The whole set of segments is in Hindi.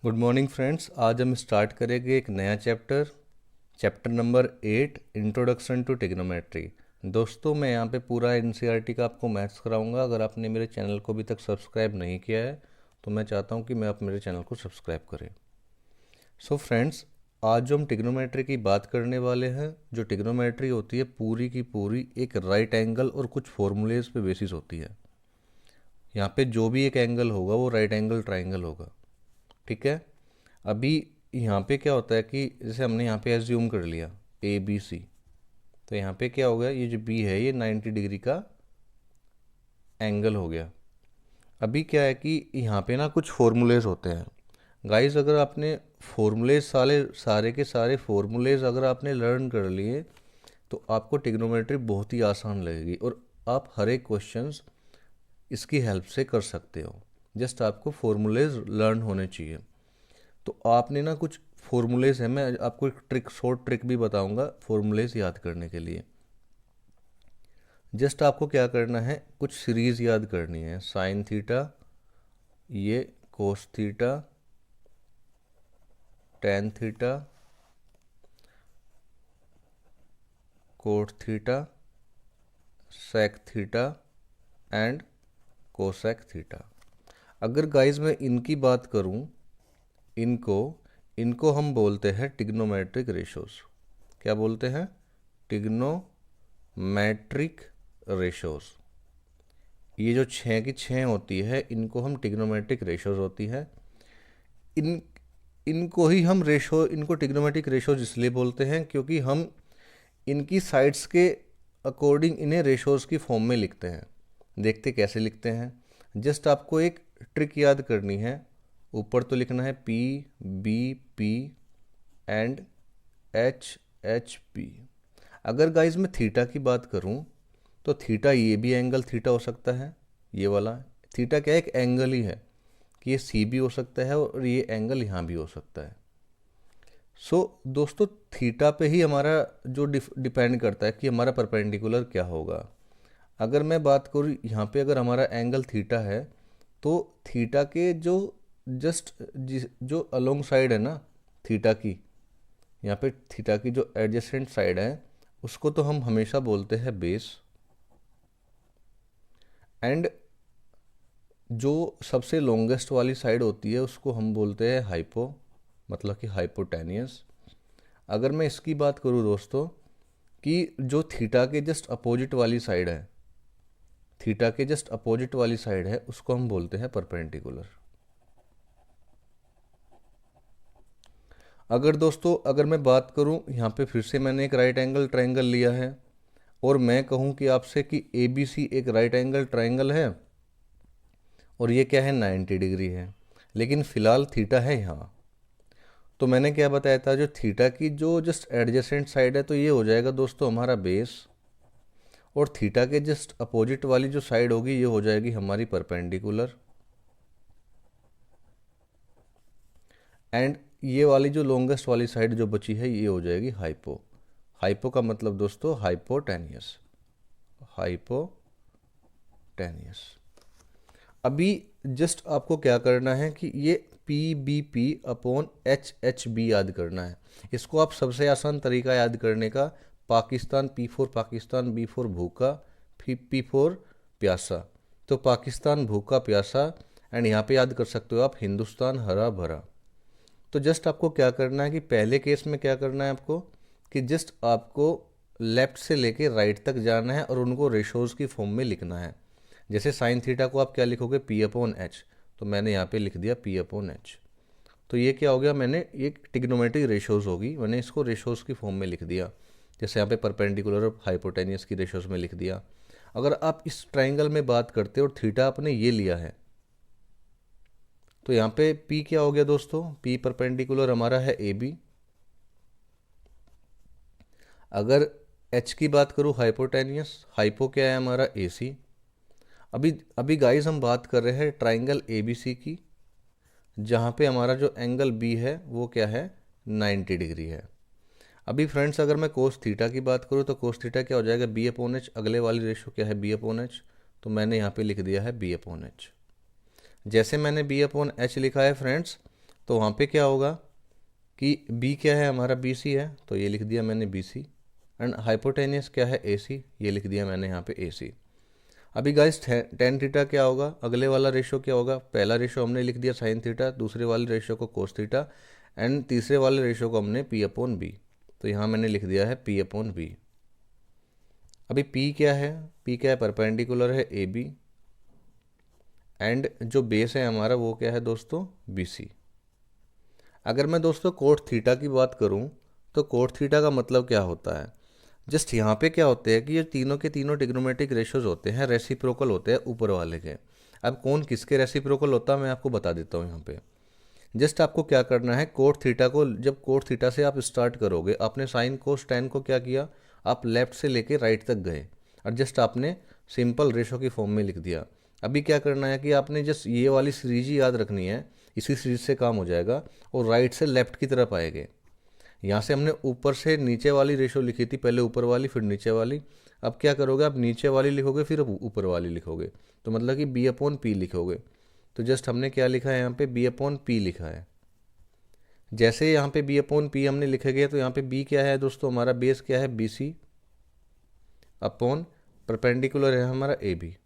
Good morning friends. आज हम स्टार्ट करेंगे एक नया chapter number 8 introduction to trigonometry. दोस्तों, मैं यहाँ पे पूरा एनसीईआरटी का आपको मैथ्स कराऊंगा। अगर आपने मेरे चैनल को अभी तक सब्सक्राइब नहीं किया है तो मैं चाहता हूँ कि मैं आप मेरे चैनल को सब्सक्राइब करें। सो फ्रेंड्स, आज जो हम ट्रिग्नोमेट्री की बात करने वाले हैं, जो ट्रिग्नोमेट्री होती है पूरी की पूरी एक राइट एंगल और कुछ फॉर्मूलेज पे बेसिस होती है। यहाँ पे जो भी एक एंगल होगा वो राइट एंगल ट्राइंगल होगा। ठीक है। अभी यहाँ पे क्या होता है कि जैसे हमने यहाँ पे एज्यूम कर लिया ए बी सी, तो यहाँ पे क्या हो गया, ये जो बी है ये 90 डिग्री का एंगल हो गया। अभी क्या है कि यहाँ पे ना कुछ फॉर्मूलेज होते हैं गाइस। अगर आपने फॉर्मूलेज सारे सारे के सारे फॉर्मूलेज अगर आपने लर्न कर लिए तो आपको ट्रिग्नोमेट्री बहुत ही आसान लगेगी और आप हर एक क्वेश्चंस इसकी हेल्प से कर सकते हो। जस्ट आपको फॉर्मूलेज लर्न होने चाहिए। तो आपने ना कुछ फॉर्मूलेज है, मैं आपको एक शॉर्ट ट्रिक भी बताऊंगा फॉर्मूलेज याद करने के लिए। जस्ट आपको क्या करना है, कुछ सीरीज याद करनी है। साइन थीटा, ये cos theta, tan theta, cot theta, sec theta and cosec theta. अगर गाइज मैं इनकी बात करूं, इनको इनको हम बोलते हैं ट्रिग्नोमेट्रिक रेशोज। क्या बोलते हैं? Trigonometric ratios. ये जो 6 की 6 होती है इनको हम ट्रिग्नोमेट्रिक रेशोज होती है। इन इनको ही हम इनको ट्रिग्नोमेट्रिक रेशोज इसलिए बोलते हैं क्योंकि हम इनकी साइड्स के अकॉर्डिंग इन्हें रेशोज की फॉर्म में लिखते हैं। देखते कैसे लिखते हैं, जस्ट आपको एक ट्रिक याद करनी है। ऊपर तो लिखना है P B P and H H P. अगर गाइज मैं थीटा की बात करूं तो थीटा, ये भी एंगल थीटा हो सकता है। ये वाला थीटा क्या है, एक एंगल ही है कि ये सी भी हो सकता है और ये एंगल यहाँ भी हो सकता है। दोस्तों, थीटा पे ही हमारा जो डिपेंड करता है कि हमारा परपेंडिकुलर क्या होगा। अगर मैं बात करूँ यहाँ पे, अगर हमारा एंगल थीटा है तो थीटा के जो जो अलोंग साइड है ना थीटा की, यहाँ पे थीटा की जो एडजेसेंट साइड है उसको तो हम हमेशा बोलते हैं बेस। एंड जो सबसे लॉन्गेस्ट वाली साइड होती है उसको हम बोलते हैं हाइपो, मतलब कि हाइपोटेनियस। अगर मैं इसकी बात करूँ दोस्तों, कि जो थीटा के जस्ट अपोजिट वाली साइड है, थीटा के जस्ट अपोजिट वाली साइड है उसको हम बोलते हैं परपेंडिकुलर। अगर मैं बात करूं, यहाँ पे फिर से मैंने एक राइट एंगल ट्रायंगल लिया है और मैं कहूं कि आपसे कि ए बी सी एक राइट एंगल ट्रायंगल है और ये क्या है, 90 डिग्री है, लेकिन फिलहाल थीटा है यहाँ। तो मैंने क्या बताया था, जो थीटा की जो जस्ट एडजेसेंट साइड है तो ये हो जाएगा दोस्तों हमारा बेस, और थीटा के जस्ट अपोजिट वाली जो साइड होगी ये हो जाएगी हमारी परपेंडिकुलर। एंड ये वाली जो लॉन्गेस्ट वाली साइड जो बची है ये हो जाएगी हाइपो। हाइपो का मतलब दोस्तों हाइपोटेनियस, हाइपोटेनियस। अभी जस्ट आपको क्या करना है कि ये P B P upon H H B याद करना है। इसको आप सबसे आसान तरीका याद करने का, Pakistan P for Pakistan, B for भूखा, पी फॉर प्यासा। तो पाकिस्तान भूखा प्यासा, एंड यहाँ पे याद कर सकते हो आप हिंदुस्तान हरा भरा। तो जस्ट आपको क्या करना है कि पहले केस में क्या करना है आपको, कि जस्ट आपको लेफ्ट से लेके राइट तक जाना है और उनको रेशोज़ की फॉर्म में लिखना है। जैसे साइन थीटा को आप क्या लिखोगे, पी अपॉन एच, तो मैंने यहाँ पे लिख दिया पी अपॉन एच। तो ये क्या हो गया, मैंने एक ट्रिग्नोमेट्रिक रेशोज़ होगी, मैंने इसको रेशोज़ की फॉर्म में लिख दिया। जैसे यहाँ पे परपेंडिकुलर और हाइपोटेनियस की रेशोज़ में लिख दिया। अगर आप इस ट्राइंगल में बात करते हो और थीटा आपने ये लिया है, तो यहाँ पे P क्या हो गया दोस्तों, P परपेंडिकुलर हमारा है ए बी। अगर H की बात करूँ हाइपोटेनियस, हाइपो क्या है हमारा ए सी। अभी अभी गाइस हम बात कर रहे हैं ट्राइंगल ए बी सी की, जहाँ पे हमारा जो एंगल B है वो क्या है, 90 डिग्री है। अभी फ्रेंड्स अगर मैं कोस थीटा की बात करूँ तो कोस थीटा क्या हो जाएगा, बी अपॉन एच। अगले वाली रेशो क्या है, बी अपॉन एच, तो मैंने यहाँ पे लिख दिया है बी अपॉन एच। जैसे मैंने बी अपॉन एच लिखा है फ्रेंड्स, तो वहाँ पे क्या होगा कि बी क्या है हमारा, बी सी है, तो ये लिख दिया मैंने बी सी। एंड हाइपोटेनियस क्या है, ए सी, ये लिख दिया मैंने यहाँ पे ए सी। अभी गाइस टेन थीटा क्या होगा, अगले वाला रेशो क्या होगा, पहला रेशो हमने लिख दिया साइन थीटा, दूसरे वाले रेशो को कोस थीटा, एंड तीसरे वाले रेशो को हमने पी अपॉन बी। तो यहाँ मैंने लिख दिया है पी अपॉन बी। अभी पी क्या है, पी क्या है, परपेंडिकुलर है ए बी, एंड जो बेस है हमारा वो क्या है दोस्तों, बी सी। अगर मैं दोस्तों कोट थीटा की बात करूं तो कोट थीटा का मतलब क्या होता है, जस्ट यहाँ पे क्या होते हैं कि ये तीनों के तीनों ट्रिग्नोमेट्रिक रेशियोज होते हैं, रेसिप्रोकल होते हैं ऊपर वाले के। अब कौन किसके रेसिप्रोकल होता है मैं आपको बता देता हूँ यहाँ पे। जस्ट आपको क्या करना है, कोट थीटा को, जब कोट थीटा से आप स्टार्ट करोगे, आपने साइन कोस टेन को क्या किया, आप लेफ्ट से लेके राइट तक गए और जस्ट आपने सिंपल रेशो की फॉर्म में लिख दिया। अभी क्या करना है कि आपने जस्ट ये वाली सीरीज ही याद रखनी है, इसी सीरीज से काम हो जाएगा और राइट से लेफ्ट की तरफ आएंगे। यहाँ से हमने ऊपर से नीचे वाली रेशो लिखी थी, पहले ऊपर वाली फिर नीचे वाली। अब क्या करोगे, आप नीचे वाली लिखोगे फिर ऊपर वाली लिखोगे, तो मतलब कि बी अपॉन पी लिखोगे। तो जस्ट हमने क्या लिखा है यहाँ पे, बी अपॉन पी लिखा है। जैसे यहाँ पे बी अपॉन पी हमने लिखे गए तो यहाँ पे बी क्या है दोस्तों, हमारा बेस क्या है, बी सी अपॉन परपेंडिकुलर है हमारा ए बी।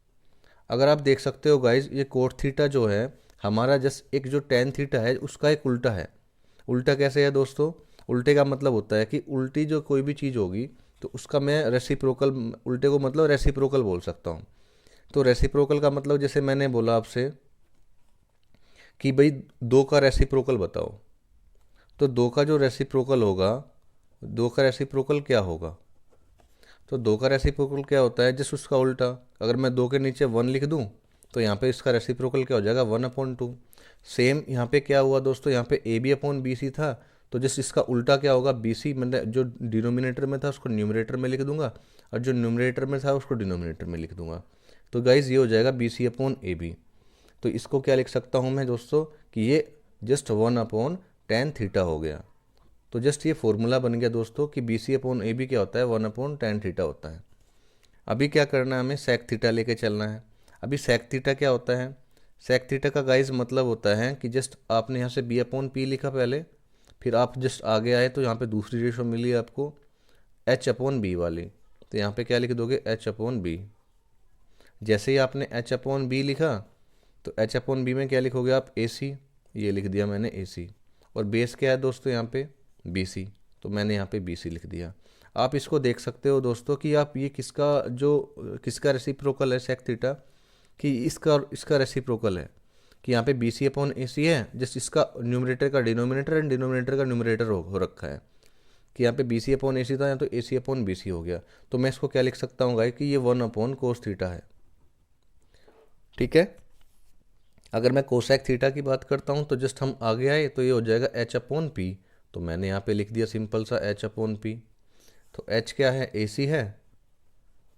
अगर आप देख सकते हो गाइज, ये कोट थीटा जो है हमारा जस्ट एक जो टेन थीटा है उसका एक उल्टा है। उल्टा कैसे है दोस्तों, उल्टे का मतलब होता है कि उल्टी जो कोई भी चीज़ होगी तो उसका मैं रेसिप्रोकल, उल्टे को मतलब रेसिप्रोकल बोल सकता हूँ। तो रेसिप्रोकल का मतलब जैसे मैंने बोला आपसे कि भाई दो का रेसिप्रोकल बताओ, तो दो का जो रेसिप्रोकल होगा, दो का रेसिप्रोकल क्या होगा, तो दो का रेसिप्रोकल क्या होता है, जस्ट उसका उल्टा। अगर मैं दो के नीचे वन लिख दूं तो यहाँ पे इसका रेसिप्रोकल क्या हो जाएगा, वन अपॉन टू। सेम यहाँ पे क्या हुआ दोस्तों, यहाँ पे A B upon B C था, तो जस्ट इसका उल्टा क्या होगा, बी सी, मतलब जो डिनोमिनेटर में था उसको न्यूमरेटर में लिख दूंगा और जो न्यूमरेटर में था उसको डिनोमिनेटर में लिख दूंगा। तो गाइज ये हो जाएगा B C upon A B. तो इसको क्या लिख सकता हूँ मैं दोस्तों कि ये just one upon tan theta हो गया। तो जस्ट ये फॉर्मूला बन गया दोस्तों कि B C upon A B क्या होता है, वन अपॉन टेन थीटा होता है। अभी क्या करना है, हमें सेक थीटा लेके चलना है। अभी सेक थीटा क्या होता है, सेक थीटा का गाइज मतलब होता है कि जस्ट आपने यहाँ से बी अपॉन पी लिखा पहले, फिर आप जस्ट आगे आए तो यहाँ पे दूसरी रेशो मिली आपको एच अपॉन बी वाली, तो यहाँ पे क्या लिख दोगे, एच अपॉन बी। जैसे ही आपने एच अपॉन बी लिखा तो एच अपॉन बी में क्या लिखोगे आप, ए सी, ये लिख दिया मैंने ए सी। और बेस क्या है दोस्तों यहाँ पे, बी सी, तो मैंने यहाँ पे बी सी लिख दिया। आप इसको देख सकते हो दोस्तों कि आप ये किसका रेसिप्रोकल है सेक थीटा, कि इसका रेसिप्रोकल है कि यहाँ पे बी सी अपॉन ए सी है, जस्ट इसका न्यूमरेटर का डिनोमिनेटर एंड डिनोमिनेटर का न्यूमरेटर हो रखा है कि यहाँ पे बी सी अपॉन ए सी था, यहाँ तो ए सी अपॉन बी सी हो गया। तो मैं इसको क्या लिख सकता हूँ गाइस कि ये वन अपॉन कोस थीटा है। ठीक है, अगर मैं कोसेक थीटा की बात करता हूँ तो जस्ट हम आगे आए तो ये हो जाएगा एच अपॉन पी, तो मैंने यहाँ पे लिख दिया सिंपल सा एच अपॉन पी। तो एच क्या है, ए सी है,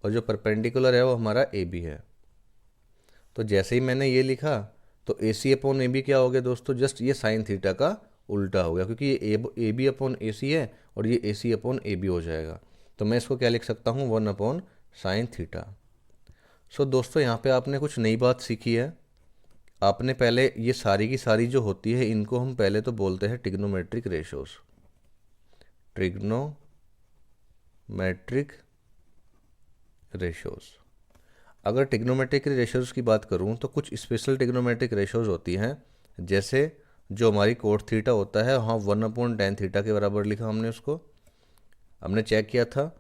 और जो परपेंडिकुलर है वो हमारा ए बी है। तो जैसे ही मैंने ये लिखा तो ए सी अपॉन ए बी क्या हो गया दोस्तों, जस्ट ये साइन थीटा का उल्टा हो गया, क्योंकि ये ए बी अपॉन ए सी है और ये ए सी अपॉन ए बी हो जाएगा। तो मैं इसको क्या लिख सकता हूँ, वन अपॉन साइन थीटा। सो दोस्तों यहाँ पे आपने कुछ नई बात सीखी है। आपने पहले ये सारी की सारी जो होती है इनको हम पहले तो बोलते हैं ट्रिग्नोमेट्रिक रेशोस, ट्रिग्नोमेट्रिक रेशोस। अगर ट्रिग्नोमेट्रिक रेशोस की बात करूं तो कुछ स्पेशल ट्रिग्नोमेट्रिक रेशोस होती हैं, जैसे जो हमारी कोट थीटा होता है, हाँ वन अपॉन टेन थीटा के बराबर लिखा हमने उसको, हमने चेक किया था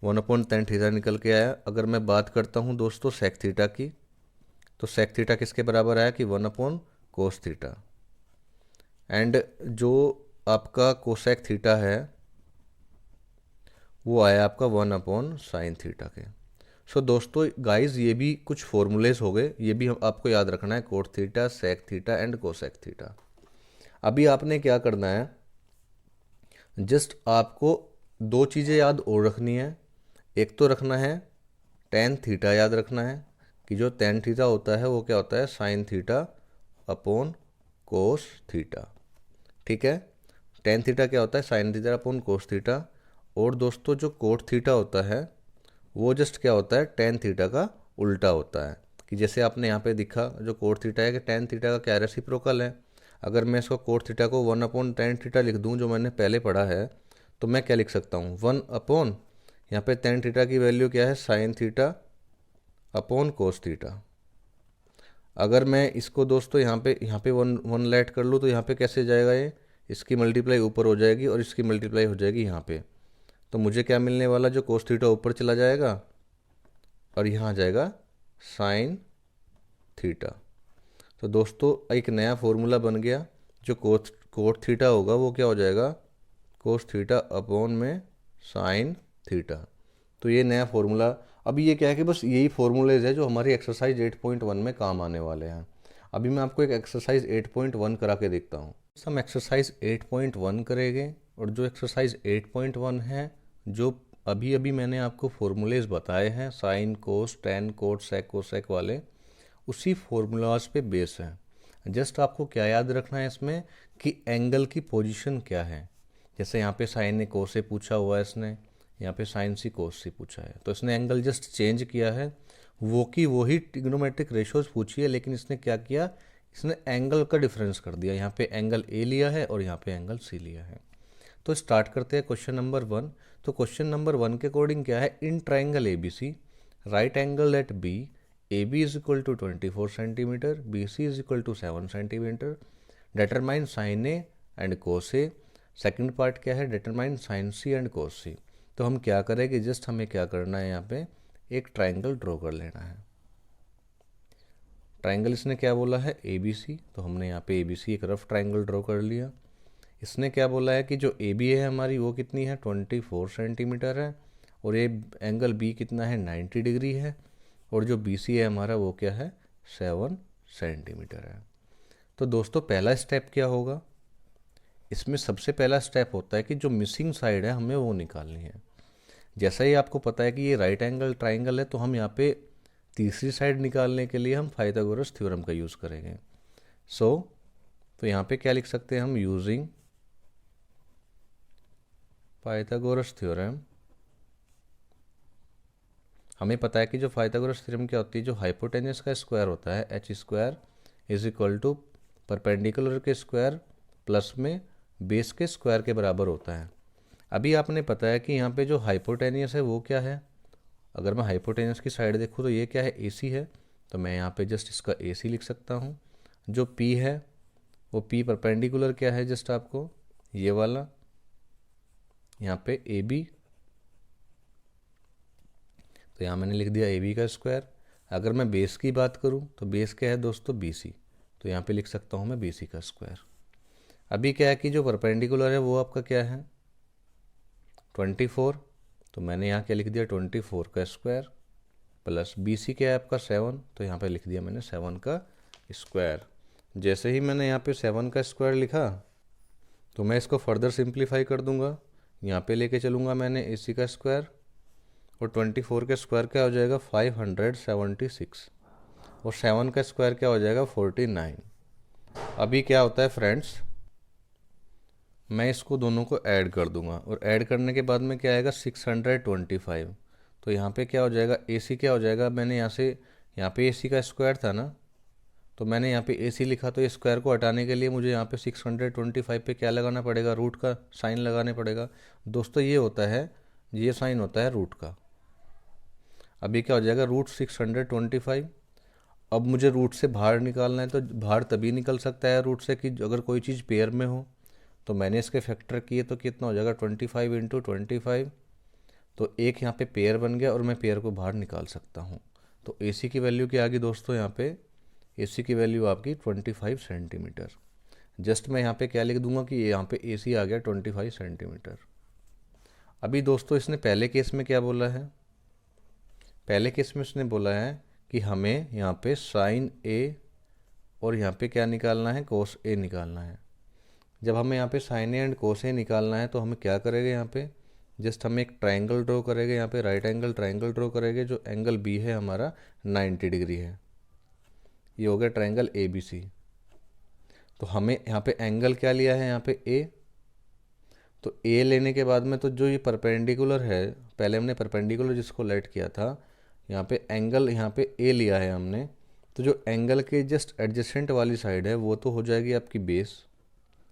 वन अपॉन टेन थीटा निकल के आया। अगर मैं बात करता हूँ दोस्तों सेक थीटा की, तो सेक थीटा किसके बराबर आया कि one upon cos theta. And जो आपका कोसेक थीटा है वो आया आपका वन अपॉन साइन थीटा के। सो दोस्तों गाइज ये भी कुछ फॉर्मूलेज हो गए, ये भी हम आपको याद रखना है, cot theta, sec theta and cosec theta. अभी आपने क्या करना है, जस्ट आपको दो चीज़ें याद और रखनी है। एक तो रखना है टेन थीटा, याद रखना है कि जो टेन थीटा होता है वो क्या होता है, sine theta upon cos theta. ठीक है, टेन थीटा क्या होता है, sine theta upon cos theta. और दोस्तों जो कोट थीटा होता है वो जस्ट क्या होता है, टेन थीटा का उल्टा होता है। कि जैसे आपने यहाँ पे दिखा जो कोट थीटा है कि टेन थीटा का क्या रेसिप्रोकल है। अगर मैं इसको कोट थीटा को 1/tan थीटा लिख दूँ जो मैंने पहले पढ़ा है, तो मैं क्या लिख सकता हूँ, 1/, यहाँ पे tan थीटा की वैल्यू क्या है, sin theta upon cos theta. अगर मैं इसको दोस्तों यहाँ पे वन वन लेट कर लूँ तो यहाँ पे कैसे जाएगा, ये इसकी मल्टीप्लाई ऊपर हो जाएगी और इसकी मल्टीप्लाई हो जाएगी यहाँ पे। तो मुझे क्या मिलने वाला, जो कोस थीटा ऊपर चला जाएगा और यहाँ आ जाएगा साइन थीटा। तो दोस्तों एक नया फॉर्मूला बन गया, जो कोट थीटा होगा वो क्या हो जाएगा, कोस थीटा अपॉन में साइन थीटा। तो ये नया फॉर्मूला, अभी ये क्या है कि बस यही फॉर्मूलेज है जो हमारी एक्सरसाइज 8.1 में काम आने वाले हैं। अभी मैं आपको एक एक्सरसाइज 8.1 करा के देखता हूँ। हम एक्सरसाइज 8.1 करेंगे, और जो एक्सरसाइज 8.1 है, जो अभी अभी मैंने आपको फॉर्मूलेज बताए हैं, sine cos tan cot sec cosec वाले, उसी फॉर्मूलाज पे बेस है। जस्ट आपको क्या याद रखना है इसमें कि एंगल की पोजीशन क्या है। जैसे यहाँ पे साइन ने कोस से पूछा हुआ है, इसने यहाँ पे साइन सी कोस से पूछा है, तो इसने एंगल जस्ट चेंज किया है, वो की वही ट्रिग्नोमेट्रिक रेशियोज पूछी है, लेकिन इसने क्या किया, इसने एंगल का डिफरेंस कर दिया। यहाँ पे एंगल ए लिया है और यहाँ पे एंगल सी लिया है। तो स्टार्ट करते हैं क्वेश्चन नंबर 1। तो क्वेश्चन नंबर 1 के अकॉर्डिंग क्या है, in triangle A B C right angle at B A B is equal to 24 centimetre, B C is equal to 7 centimetre, determine sine A and cos A. Second part क्या है, determine sine C and cos C. तो हम क्या करेंगे, जस्ट हमें क्या करना है, यहाँ पे एक ट्राइंगल ड्रॉ कर लेना है। ट्राइंगल इसने क्या बोला है, ए बी सी, तो हमने यहाँ पे ए बी सी एक रफ ट्राइंगल ड्रॉ कर लिया। इसने क्या बोला है कि जो ए बी है हमारी वो कितनी है, 24 सेंटीमीटर है, और ये एंगल बी कितना है, 90 डिग्री है, और जो बी सी है हमारा वो क्या है, 7 सेंटीमीटर है। तो दोस्तों पहला स्टेप क्या होगा, इसमें सबसे पहला स्टेप होता है कि जो मिसिंग साइड है हमें वो निकालनी है। जैसा ही आपको पता है कि ये राइट एंगल ट्राइंगल है, तो हम यहाँ पे तीसरी साइड निकालने के लिए हम पाइथागोरस थ्योरम का यूज़ करेंगे। तो यहाँ पे क्या लिख सकते हैं हम, यूजिंग पाइथागोरस थ्योरम। हमें पता है कि जो पाइथागोरस थ्योरम क्या होती है, जो हाइपोटेनस का स्क्वायर होता है H square is equal to perpendicular के स्क्वायर प्लस में बेस के स्क्वायर के बराबर होता है। अभी आपने पता है कि यहाँ पे जो हाइपोटेनियस है वो क्या है, अगर मैं हाइपोटेनस की साइड देखूँ तो ये क्या है, ए सी है, तो मैं यहाँ पे जस्ट इसका ए सी लिख सकता हूँ। जो पी है वो पी परपेंडिकुलर क्या है, जस्ट आपको ये वाला, यहाँ पे ए बी, तो यहाँ मैंने लिख दिया ए बी का स्क्वायर। अगर मैं बेस की बात करूँ तो बेस क्या है दोस्तों, बी सी, तो यहाँ पे लिख सकता हूँ मैं बी सी का स्क्वायर। अभी क्या है कि जो परपेंडिकुलर है वो आपका क्या है, 24, तो मैंने यहाँ क्या लिख दिया, 24 का स्क्वायर, प्लस बी सी क्या है आपका 7, तो यहाँ पे लिख दिया मैंने 7 का स्क्वायर। जैसे ही मैंने यहाँ पे 7 का स्क्वायर लिखा, तो मैं इसको फर्दर सिंप्लीफाई कर दूंगा, यहाँ पे लेके चलूँगा मैंने ए सी का स्क्वायर, और 24 का स्क्वायर क्या हो जाएगा, 576, और 7 का स्क्वायर क्या हो जाएगा, 49। अभी क्या होता है फ्रेंड्स, मैं इसको दोनों को ऐड कर दूंगा, और ऐड करने के बाद में क्या आएगा, 625। तो यहाँ पे क्या हो जाएगा, ए सी क्या हो जाएगा, मैंने यहाँ पे ए सी का स्क्वायर था ना, तो मैंने यहाँ पे ए सी लिखा, तो इस स्क्वायर को हटाने के लिए मुझे यहाँ पे 625 पे क्या लगाना पड़ेगा, रूट का साइन लगाने पड़ेगा। दोस्तों ये होता है, ये साइन होता है रूट का। अभी क्या हो जाएगा, रूट 625। अब मुझे रूट से बाहर निकालना है, तो बाहर तभी निकल सकता है रूट से कि अगर कोई चीज़ पेयर में हो। तो मैंने इसके फैक्टर किए, तो कितना हो जाएगा, 25 इंटू 25, तो एक यहाँ पे पेयर बन गया, और मैं पेयर को बाहर निकाल सकता हूँ। तो ए सी की वैल्यू क्या आ गई दोस्तों, यहाँ पे ए सी की वैल्यू आपकी 25 सेंटीमीटर। जस्ट मैं यहाँ पे क्या लिख दूंगा कि यहाँ पे ए सी आ गया 25 सेंटीमीटर। अभी दोस्तों इसने पहले केस में क्या बोला है, पहले केस में इसने बोला है कि हमें यहाँ पे साइन ए और यहाँ पे क्या निकालना है, कोस ए निकालना है। जब हमें यहाँ पे साइन ए एंड कोस ए निकालना है, तो हमें क्या करेंगे, यहाँ पे जस्ट हम एक ट्राइंगल ड्रॉ करेंगे, यहाँ पे राइट एंगल ट्राइंगल ड्रॉ करेंगे, जो एंगल बी है हमारा 90 डिग्री है। ये हो गया ट्राइंगल ए बी सी। तो हमें यहाँ पे एंगल क्या लिया है, यहाँ पे ए, तो ए लेने के बाद में तो जो ये परपेंडिकुलर है, पहले हमने परपेंडिकुलर जिसको लेट किया था, यहाँ पे एंगल यहाँ पे ए लिया है हमने, तो जो एंगल के जस्ट एडजेसेंट वाली साइड है वो तो हो जाएगी आपकी बेस,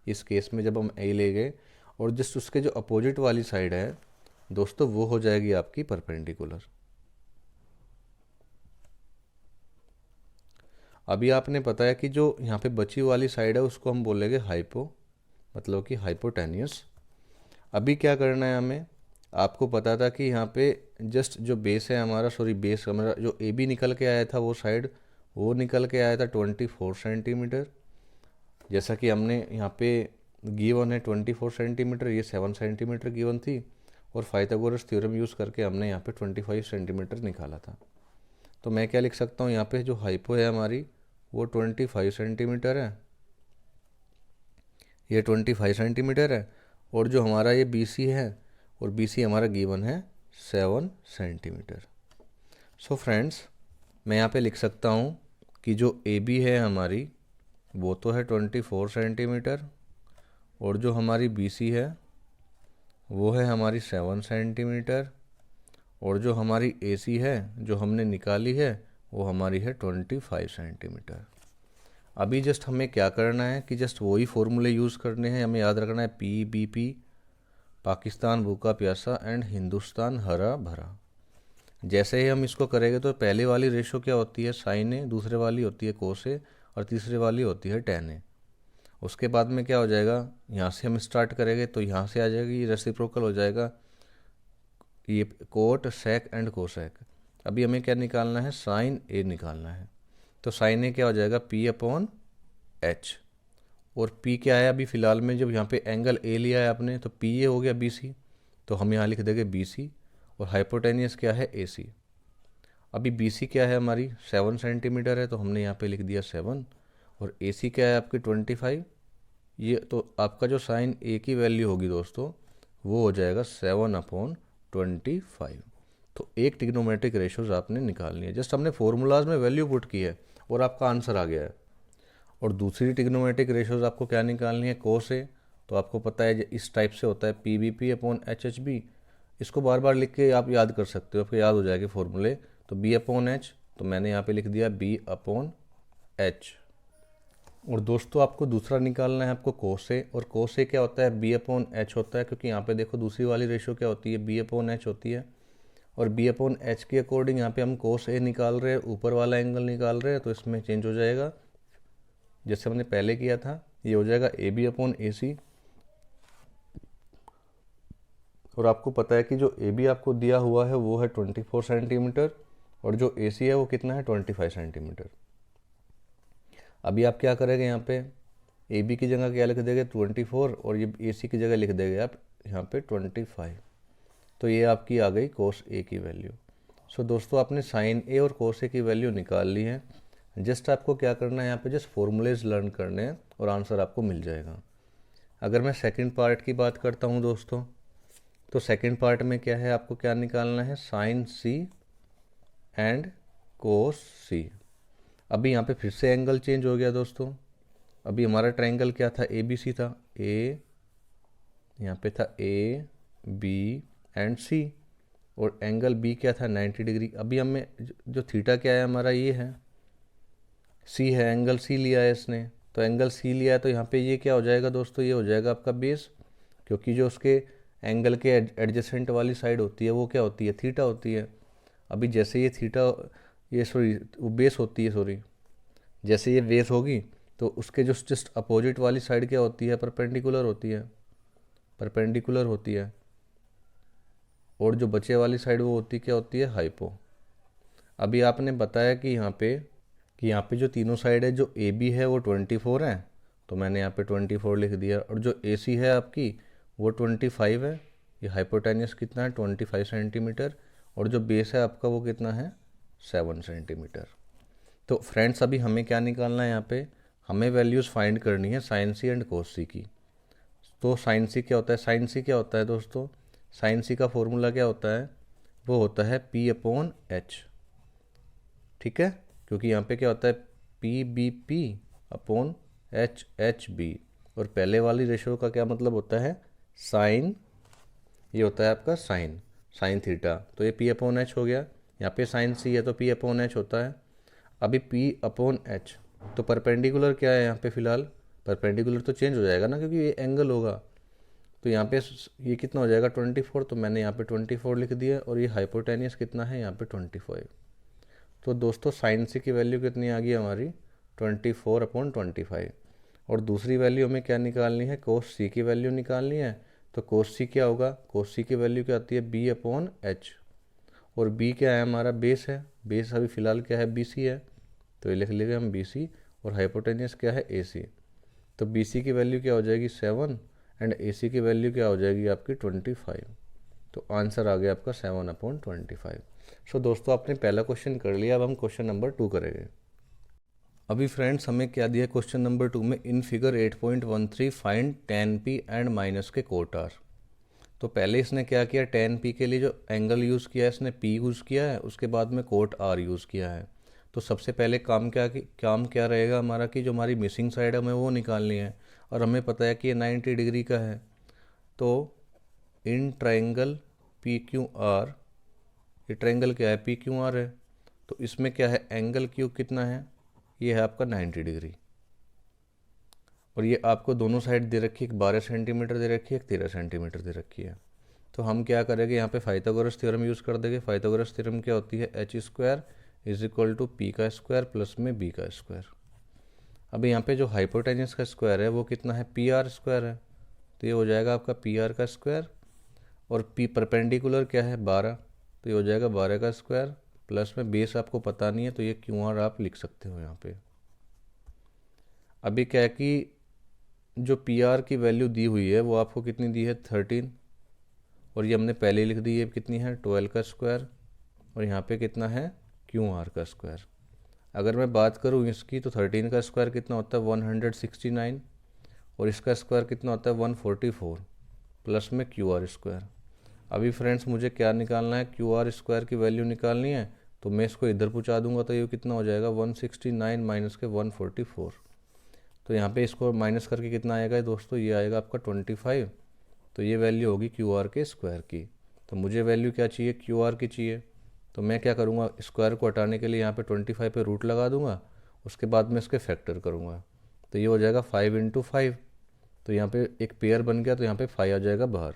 इस केस में जब हम ए ले गए, और जस्ट उसके जो अपोजिट वाली साइड है दोस्तों वो हो जाएगी आपकी परपेंडिकुलर। अभी आपने पता है कि जो यहाँ पे बची वाली साइड है उसको हम बोलेंगे हाइपो, मतलब कि हाइपोटेनियस। अभी क्या करना है हमें, आपको पता था कि यहाँ पे जस्ट जो बेस है हमारा, सॉरी बेस हमारा जो ए बी निकल के आया था वो साइड, वो निकल के आया था 24 सेंटीमीटर। जैसा कि हमने यहाँ पे गिवन है 24 सेंटीमीटर, ये 7 सेंटीमीटर गिवन थी, और पाइथागोरस थ्योरम यूज़ करके हमने यहाँ पे 25 सेंटीमीटर निकाला था। तो मैं क्या लिख सकता हूँ, यहाँ पे जो हाइपो है हमारी वो 25 सेंटीमीटर है, ये 25 सेंटीमीटर है, और जो हमारा ये बी सी है, और बी सी हमारा गिवन है 7 सेंटीमीटर। सो फ्रेंड्स, मैं यहाँ पे लिख सकता हूँ कि जो ए बी है हमारी वो तो है 24 सेंटीमीटर, और जो हमारी बी सी है वो है हमारी 7 सेंटीमीटर, और जो हमारी ए सी है जो हमने निकाली है वो हमारी है 25 सेंटीमीटर। अभी जस्ट हमें क्या करना है कि जस्ट वही फॉर्मूले यूज़ करने हैं, हमें याद रखना है पी बी पी, पाकिस्तान भूखा प्यासा एंड हिंदुस्तान हरा भरा। जैसे ही हम इसको करेंगे तो पहले वाली रेशो क्या होती है, साइन ए, दूसरे वाली होती है कोस ए, और तीसरे वाली होती है टेन ए। उसके बाद में क्या हो जाएगा, यहाँ से हम स्टार्ट करेंगे तो यहाँ से आ जाएगी, रेसिप्रोकल हो जाएगा ये कोट सेक एंड कोसेक। अभी हमें क्या निकालना है, साइन ए निकालना है। तो साइन ए क्या हो जाएगा, पी अपॉन एच, और पी क्या है अभी फ़िलहाल में, जब यहाँ पे एंगल ए लिया है आपने तो पी ए हो गया बी सी, तो हम यहाँ लिख देंगे बी सी, और हाइपोटेनियस क्या है ए सी। अभी बी सी क्या है हमारी 7 सेंटीमीटर है, तो हमने यहाँ पे लिख दिया 7, और ए सी क्या है आपकी 25। ये तो आपका जो साइन ए की वैल्यू होगी दोस्तों वो हो जाएगा 7/25। तो एक ट्रिग्नोमेट्रिक रेशोज आपने निकालनी है, जस्ट हमने फॉर्मूलाज में वैल्यू पुट की है और आपका आंसर आ गया है। और दूसरी ट्रिग्नोमेट्रिक रेशोज आपको क्या निकालनी है, कोस ए, तो आपको पता है इस टाइप से होता है P B P upon H H B. इसको बार बार लिख के आप याद कर सकते हो, आपको याद हो जाएगा फॉर्मूले। तो बी अपॉन एच, तो मैंने यहाँ पे लिख दिया बी अपॉन एच। और दोस्तों आपको दूसरा निकालना है आपको कोस ए, और कोस ए क्या होता है, बी अपॉन एच होता है, क्योंकि यहाँ पे देखो दूसरी वाली रेशो क्या होती है, बी अपॉन एच होती है, और बी अपॉन एच के अकॉर्डिंग यहाँ पे हम कोस ए निकाल रहे हैं, ऊपर वाला एंगल निकाल रहे हैं, तो इसमें चेंज हो जाएगा जैसे हमने पहले किया था, ये हो जाएगा ए बी अपॉन ए सी। और आपको पता है कि जो ए बी आपको दिया हुआ है वो है 24 सेंटीमीटर, और जो ए सी है वो कितना है 25 सेंटीमीटर। अभी आप क्या करेंगे, यहाँ पे ए बी की जगह क्या लिख देंगे 24, और ये ए सी की जगह लिख देंगे आप यहाँ पे 25। तो ये आपकी आ गई कोस ए की वैल्यू। सो दोस्तों आपने साइन ए और कोस ए की वैल्यू निकाल ली है। जस्ट आपको क्या करना है, यहाँ पे जस्ट फॉर्मूलेज लर्न करने हैं और आंसर आपको मिल जाएगा। अगर मैं सेकंड पार्ट की बात करता हूँ दोस्तों, तो सेकंड पार्ट में क्या है, आपको क्या निकालना है, साइन सी एंड कोस सी। अभी यहाँ पे फिर से एंगल चेंज हो गया दोस्तों। अभी हमारा ट्रायंगल क्या था, ए बी सी था, ए यहाँ पे था ए बी एंड सी, और एंगल बी क्या था 90 डिग्री। अभी हमें जो थीटा क्या है हमारा ये है, सी है, एंगल सी लिया है इसने, तो एंगल सी लिया है, तो यहाँ पे ये क्या हो जाएगा दोस्तों, ये हो जाएगा आपका बेस, क्योंकि जो उसके एंगल के एडजेसेंट वाली साइड होती है वो क्या होती है, थीटा होती है। अभी जैसे ये थीटा, ये सॉरी वो बेस होती है, सॉरी जैसे ये बेस होगी तो उसके जो जस्ट अपोजिट वाली साइड क्या होती है, परपेंडिकुलर होती है, परपेंडिकुलर होती है, और जो बचे वाली साइड वो होती क्या होती है, हाइपो। अभी आपने बताया कि यहाँ पे जो तीनों साइड है, जो ए बी है वो 24 है, तो मैंने यहाँ पे 24 लिख दिया, और जो ए सी है आपकी वो 25 है। ये हाइपोटेनियस कितना है 25 सेंटीमीटर, और जो बेस है आपका वो कितना है 7 सेंटीमीटर। तो फ्रेंड्स अभी हमें क्या निकालना है, यहाँ पे हमें वैल्यूज़ फाइंड करनी है साइन सी एंड कोस सी की। तो साइन सी क्या होता है, साइन सी क्या होता है दोस्तों, साइन सी का फॉर्मूला क्या होता है, वो होता है पी अपॉन एच, ठीक है, क्योंकि यहाँ पे क्या होता है P B P upon H H B, और पहले वाली रेशो का क्या मतलब होता है, साइन, ये होता है आपका साइन, साइन थीटा, तो ये पी अपॉन एच हो गया। यहाँ पे साइन सी है तो पी अपॉन एच होता है। अभी P अपॉन H, तो परपेंडिकुलर क्या है यहाँ पे फ़िलहाल, परपेंडिकुलर तो चेंज हो जाएगा ना क्योंकि ये एंगल होगा। तो यहाँ पे ये कितना हो जाएगा 24, तो मैंने यहाँ पे 24 लिख दिया, और ये हाइपोटेनियस कितना है यहाँ पे 25। तो दोस्तों साइन सी की वैल्यू कितनी आ गई हमारी 24/25। और दूसरी वैल्यू हमें क्या निकालनी है, कोस सी की वैल्यू निकालनी है। तो कोस सी क्या होगा, कोस सी की वैल्यू क्या आती है B/H, और B क्या है हमारा, बेस है, बेस अभी फ़िलहाल क्या है BC है, तो ये लिख लेंगे हम BC, और हाइपोटेनियस क्या है AC। तो BC की वैल्यू क्या हो जाएगी 7, एंड AC की वैल्यू क्या हो जाएगी आपकी 25। तो आंसर आ गया आपका 7/25। सो दोस्तों आपने पहला क्वेश्चन कर लिया, अब हम क्वेश्चन नंबर 2 करेंगे। अभी फ्रेंड्स हमें क्या दिया क्वेश्चन नंबर 2 में, in figure 8.13 find tan P and minus के कोट R। तो पहले इसने क्या किया, tan P के लिए जो एंगल यूज़ किया है इसने P यूज़ किया है, उसके बाद में कोट R यूज़ किया है। तो सबसे पहले काम क्या रहेगा हमारा कि जो हमारी मिसिंग साइड है हमें वो निकालनी है, और हमें पता है कि ये 90 डिग्री का है। तो इन ट्रायंगल PQR, ये ट्रायंगल क्या है PQR है, तो इसमें क्या है एंगल Q कितना है, ये है आपका 90 डिग्री, और ये आपको दोनों साइड दे रखी है, एक 12 सेंटीमीटर दे रखी है, एक 13 सेंटीमीटर दे रखी है। तो हम क्या करेंगे यहाँ पे पाइथागोरस थ्योरम यूज़ कर देंगे। पाइथागोरस थ्योरम क्या होती है, H² = P का स्क्वायर प्लस में B का स्क्वायर। अब यहाँ पे जो हाइपोटेन्यूस का स्क्वायर है वो कितना है PR² है, तो ये हो जाएगा आपका PR का स्क्वायर, और P परपेंडिकुलर क्या है 12, तो ये हो जाएगा 12 का स्क्वायर, प्लस में बेस आपको पता नहीं है तो ये QR आप लिख सकते हो यहाँ पे। अभी क्या है कि जो PR की वैल्यू दी हुई है वो आपको कितनी दी है 13, और ये हमने पहले लिख दी है कितनी है 12 का स्क्वायर, और यहाँ पे कितना है QR का स्क्वायर। अगर मैं बात करूँ इसकी तो 13 का स्क्वायर कितना होता है 169, और इसका स्क्वायर कितना होता है 144, प्लस में QR²। अभी फ्रेंड्स मुझे क्या निकालना है, QR² की वैल्यू निकालनी है, तो मैं इसको इधर पहुँचा दूंगा तो ये कितना हो जाएगा 169 माइनस के 144। तो यहाँ पे इसको माइनस करके कितना आएगा दोस्तों, ये आएगा आपका 25। तो ये वैल्यू होगी QR के स्क्वायर की। तो मुझे वैल्यू क्या चाहिए QR की चाहिए, तो मैं क्या करूँगा स्क्वायर को हटाने के लिए यहाँ पे 25 पे रूट लगा दूंगा, उसके बाद में इसके फैक्टर करूँगा, तो ये हो जाएगा 5 × 5। तो यहाँ पे एक पेयर बन गया, तो यहाँ पे 5 आ जाएगा बाहर।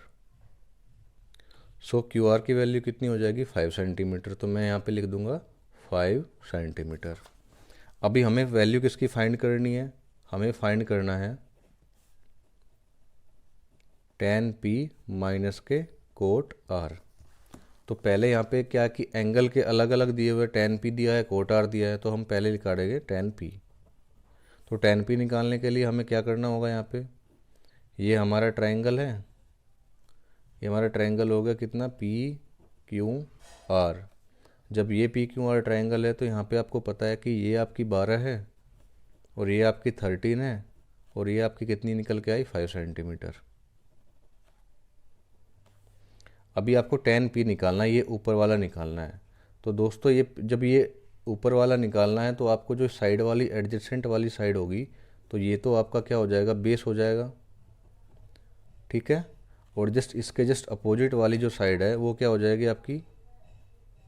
सो QR की वैल्यू कितनी हो जाएगी 5 सेंटीमीटर, तो मैं यहाँ पे लिख दूंगा 5 सेंटीमीटर। अभी हमें वैल्यू किसकी फाइंड करनी है, हमें फाइंड करना है tan P माइनस के कोट R। तो पहले यहाँ पे क्या कि एंगल के अलग अलग दिए हुए, tan P दिया है कोट R दिया है, तो हम पहले निकालेंगे tan P। तो tan P निकालने के लिए हमें क्या करना होगा, यहाँ पे ये हमारा ट्रायंगल है, ये हमारा ट्रायंगल हो गया कितना PQR। जब ये PQR ट्रायंगल है तो यहाँ पे आपको पता है कि ये आपकी 12 है, और ये आपकी 13 है, और ये आपकी कितनी निकल के आई 5 सेंटीमीटर। अभी आपको tan P निकालना है, ये ऊपर वाला निकालना है। तो दोस्तों ये जब ये ऊपर वाला निकालना है तो आपको जो साइड वाली एडजेसेंट वाली साइड होगी, तो ये तो आपका क्या हो जाएगा बेस हो जाएगा, ठीक है। और इसके जस्ट अपोजिट वाली जो साइड है वो क्या हो जाएगी आपकी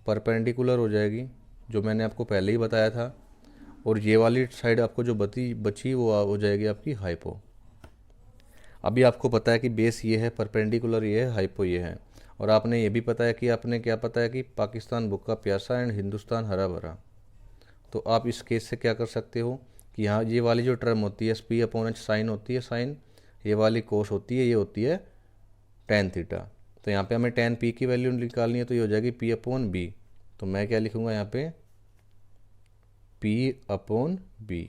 परपेंडिकुलर हो जाएगी, जो मैंने आपको पहले ही बताया था। और ये वाली साइड आपको जो बची वो हो जाएगी आपकी हाइपो। अभी आपको पता है कि बेस ये है, परपेंडिकुलर ये है, हाइपो ये है, और आपने ये भी पता है कि आपने क्या पता है कि पाकिस्तान भूखा प्यासा एंड हिंदुस्तान हरा भरा। तो आप इस केस से क्या कर सकते हो कि यहाँ ये वाली जो टर्म होती है P/H साइन होती है साइन, ये वाली कोस होती है, ये होती है tan थीटा। तो यहाँ पे हमें tan P की वैल्यू निकालनी है, तो ये हो जाएगी P/B। तो मैं क्या लिखूँगा यहाँ पे P/B,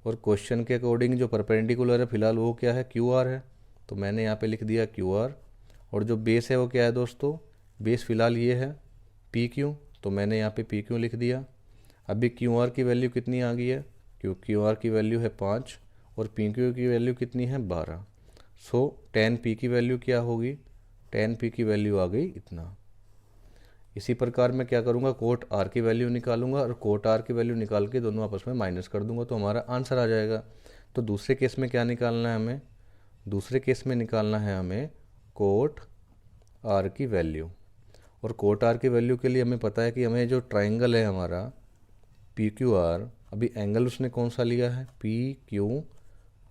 और क्वेश्चन के अकॉर्डिंग जो परपेंडिकुलर है फिलहाल वो क्या है QR है, तो मैंने यहाँ पे लिख दिया QR। और जो बेस है वो क्या है दोस्तों, बेस फिलहाल ये है PQ, तो मैंने यहाँ पे PQ लिख दिया। अभी QR की वैल्यू कितनी आ गई है, QR की वैल्यू है 5, और PQ की वैल्यू कितनी है 12। सो tan P की वैल्यू क्या होगी, tan P की वैल्यू आ गई इतना। इसी प्रकार मैं क्या करूँगा कोट R की वैल्यू निकालूंगा, और कोट R की वैल्यू निकाल के दोनों आपस में माइनस कर दूंगा, तो हमारा आंसर आ जाएगा। तो दूसरे केस में क्या निकालना है हमें, दूसरे केस में निकालना है हमें कोट R की वैल्यू। और कोट R की वैल्यू के लिए हमें पता है कि हमें जो ट्राइंगल है हमारा पी क्यू आर, अभी एंगल उसने कौन सा लिया है, पी क्यू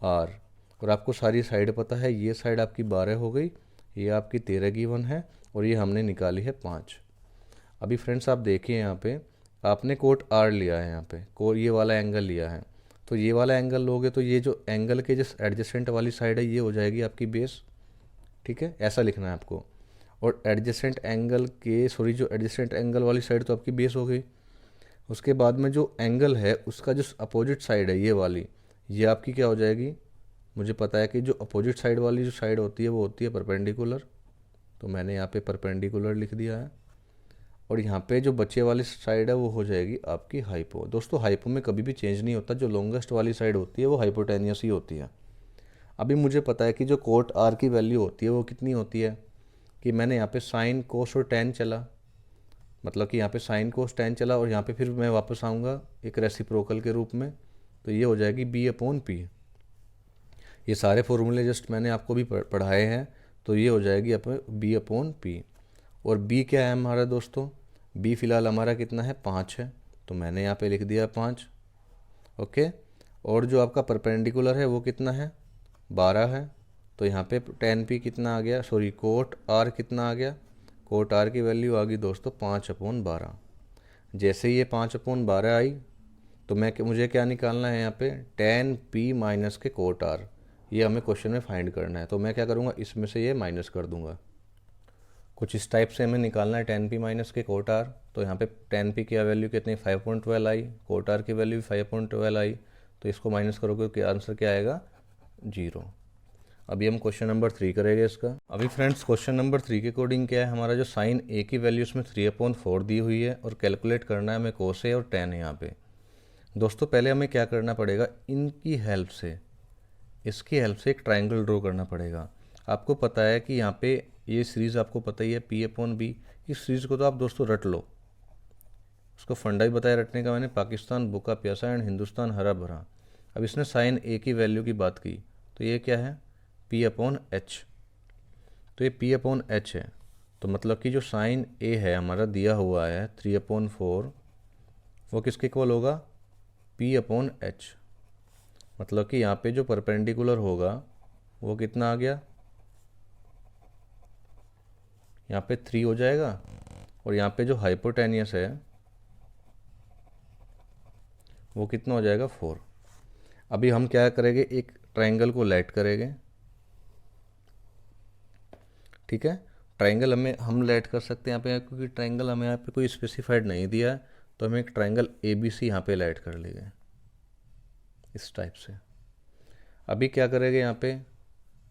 आर, और आपको सारी साइड पता है, ये साइड आपकी 12 हो गई, ये आपकी 13 गिवन है, और ये हमने निकाली है 5। अभी फ्रेंड्स आप देखिए यहाँ पे आपने कोट आर लिया है, यहाँ पे ये वाला एंगल लिया है, तो ये वाला एंगल लोगे तो ये जो एंगल के जिस एडजेसेंट वाली साइड है ये हो जाएगी आपकी बेस। ठीक है, ऐसा लिखना है आपको। और एडजेसेंट एंगल के जो एडजेसेंट एंगल वाली साइड तो आपकी बेस हो गई। उसके बाद में जो एंगल है उसका जो अपोजिट साइड है ये वाली, ये आपकी क्या हो जाएगी, मुझे पता है कि जो अपोजिट साइड वाली जो साइड होती है वो होती है परपेंडिकुलर, तो मैंने यहाँ पे परपेंडिकुलर लिख दिया है। और यहाँ पे जो बचे वाली साइड है वो हो जाएगी आपकी हाइपो। दोस्तों हाइपो में कभी भी चेंज नहीं होता, जो लॉन्गेस्ट वाली साइड होती है वो हाइपोटेनियस ही होती है। अभी मुझे पता है कि जो कोट आर की वैल्यू होती है वो कितनी होती है, कि मैंने यहाँ पे साइन कोस और टेन चला, मतलब कि यहाँ पे साइन कोस टेन चला, और यहाँ पे फिर मैं वापस आऊँगा एक रेसिप्रोकल के रूप में, तो ये हो जाएगी बी अपॉन पी। ये सारे फॉर्मूले जस्ट मैंने आपको भी पढ़ाए हैं, तो ये हो जाएगी बी अपॉन पी। और बी क्या है हमारा दोस्तों, बी फिलहाल हमारा कितना है, 5 है, तो मैंने यहाँ पे लिख दिया 5। ओके, और जो आपका परपेंडिकुलर है वो कितना है, 12 है, तो यहाँ पे टेन पी कितना आ गया, सॉरी कोट आर कितना आ गया, कोट आर की वैल्यू आ गई दोस्तों 5/12। जैसे ही ये 5/12 आई तो मुझे क्या निकालना है यहाँ पे, टेन पी माइनस के कोट आर, ये हमें क्वेश्चन में फाइंड करना है। तो मैं क्या करूँगा, इसमें से ये माइनस कर दूंगा। कुछ इस टाइप से हमें निकालना है टेन पी माइनस के कोट आर। तो यहाँ पे टेन पी की वैल्यू कितनी, 5.12 आई, कोट आर की वैल्यू 5.12 आई, तो इसको माइनस करोगे तो आंसर क्या आएगा, 0। अभी हम क्वेश्चन नंबर 3 करेंगे इसका। अभी फ्रेंड्स क्वेश्चन नंबर 3 के अकॉर्डिंग क्या है, हमारा जो साइन ए की वैल्यू इसमें 3/4 दी हुई है, और कैलकुलेट करना है हमें कोस ए और टेन है यहाँ पे। दोस्तों पहले हमें क्या करना पड़ेगा, इनकी हेल्प से, इसकी हेल्प से एक ट्राइंगल ड्रॉ करना पड़ेगा। आपको पता है कि यहाँ पे ये सीरीज़ आपको पता ही है पी अपॉन बी, इस सीरीज़ को तो आप दोस्तों रट लो, उसको फंडा ही बताया रटने का मैंने, पाकिस्तान भूखा प्यासा एंड हिंदुस्तान हरा भरा। अब इसने साइन ए की वैल्यू की बात की, तो ये क्या है, पी अपॉन एच, तो ये पी अपॉन एच है, तो मतलब कि जो साइन ए है हमारा दिया हुआ है 3/4, वो किसके इक्वल होगा, पी अपॉन एच। मतलब कि यहाँ पे जो परपेंडिकुलर होगा वो कितना आ गया, यहाँ पे 3 हो जाएगा, और यहाँ पे जो हाइपोटेनियस है वो कितना हो जाएगा, 4। अभी हम क्या करेंगे, एक ट्रायंगल को लाइट करेंगे। ठीक है, ट्रायंगल हम लाइट कर सकते हैं यहाँ पे, क्योंकि ट्रायंगल हमें यहाँ पे कोई स्पेसिफाइड नहीं दिया है, तो हम एक ट्रायंगल ए बी सी यहाँ पे लाइट कर लेंगे इस टाइप से। अभी क्या करेंगे, यहाँ पे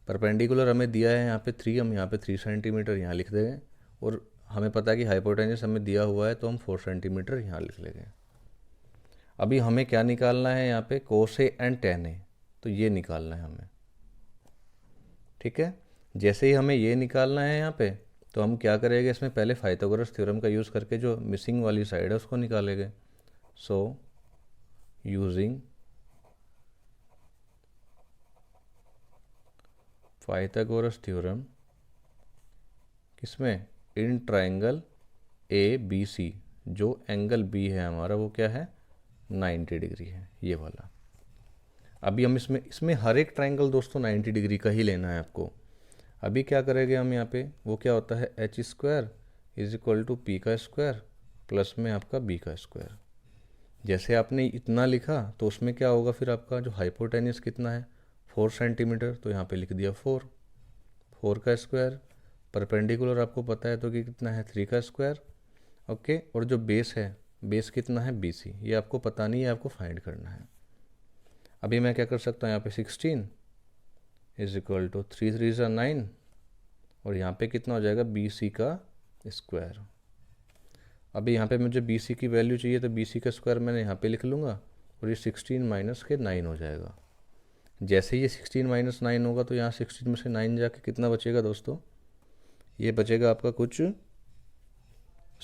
परपेंडिकुलर हमें दिया है यहाँ पे 3, हम यहाँ पे 3 सेंटीमीटर यहाँ लिख देंगे, और हमें पता है कि हाइपोटेन्यूस हमें दिया हुआ है, तो हम 4 सेंटीमीटर यहाँ लिख लेंगे। अभी हमें क्या निकालना है यहाँ पे, कोस ए एंड टेन ए, तो ये निकालना है हमें। ठीक है, जैसे ही हमें ये निकालना है यहाँ पे, तो हम क्या करेंगे, इसमें पहले पाइथागोरस थ्योरम का यूज़ करके जो मिसिंग वाली साइड है उसको निकालेंगे। सो यूजिंग पाइथागोरस थ्योरम, किसमें, इन ट्रायंगल ए बी सी, जो एंगल बी है हमारा वो क्या है, 90 डिग्री है, ये वाला। अभी हम इसमें हर एक ट्रायंगल दोस्तों 90 डिग्री का ही लेना है आपको। अभी क्या करेंगे हम यहाँ पे, वो क्या होता है, H square is equal to P का स्क्वायर प्लस में आपका बी का स्क्वायर। जैसे आपने इतना लिखा तो उसमें क्या होगा, फिर आपका जो हाइपोटेन्यूस कितना है, 4 सेंटीमीटर, तो यहाँ पे लिख दिया 4 का स्क्वायर, परपेंडिकुलर आपको पता है तो कि कितना है, 3 का स्क्वायर। ओके, और जो बेस है, बेस कितना है, बी सी, ये आपको पता नहीं है, आपको फाइंड करना है। अभी मैं क्या कर सकता हूँ, यहाँ पे 16 इज इक्वल टू 3 3 ज़ा 9, और यहाँ पे कितना हो जाएगा, बी सी का स्क्वायर। अभी यहाँ पे मुझे बी सी की वैल्यू चाहिए, तो बी सी का स्क्वायर मैंने यहाँ पे लिख लूँगा, और ये 16 माइनस के 9 हो जाएगा। जैसे ये 16 माइनस 9 होगा, तो यहाँ 16 में से 9 जाके कितना बचेगा दोस्तों, ये बचेगा आपका कुछ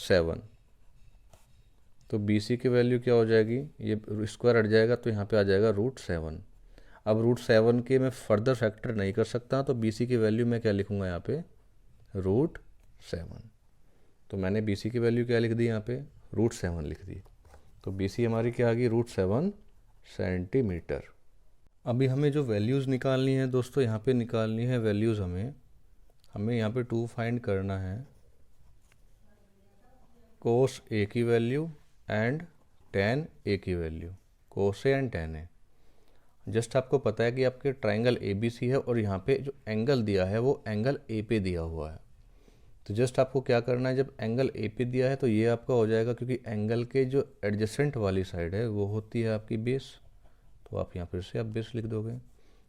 7। तो बी सी की वैल्यू क्या हो जाएगी, ये स्क्वायर हट जाएगा तो यहाँ पे आ जाएगा √7। अब √7 के मैं फर्दर फैक्टर नहीं कर सकता, तो बी सी की वैल्यू मैं क्या लिखूँगा यहाँ पे, √7। तो मैंने बी सी की वैल्यू क्या लिख दी यहाँ पे, √7 लिख दी। तो BC हमारी क्या आ गई, √7 सेंटीमीटर। अभी हमें जो वैल्यूज़ निकालनी है दोस्तों, यहाँ पे निकालनी है वैल्यूज़ हमें यहाँ पे 2 फाइंड करना है, कोस A की वैल्यू एंड tan A की value, cos A and tan A। Just आपको पता है कि आपके ट्राइंगल ABC है और यहाँ पे जो एंगल दिया है वो एंगल A पे दिया हुआ है। तो जस्ट आपको क्या करना है, जब एंगल A पे दिया है तो ये आपका हो जाएगा, क्योंकि एंगल के जो एडजेसेंट वाली साइड है वो होती है आपकी बेस, तो आप यहाँ फिर से आप बेस लिख दोगे।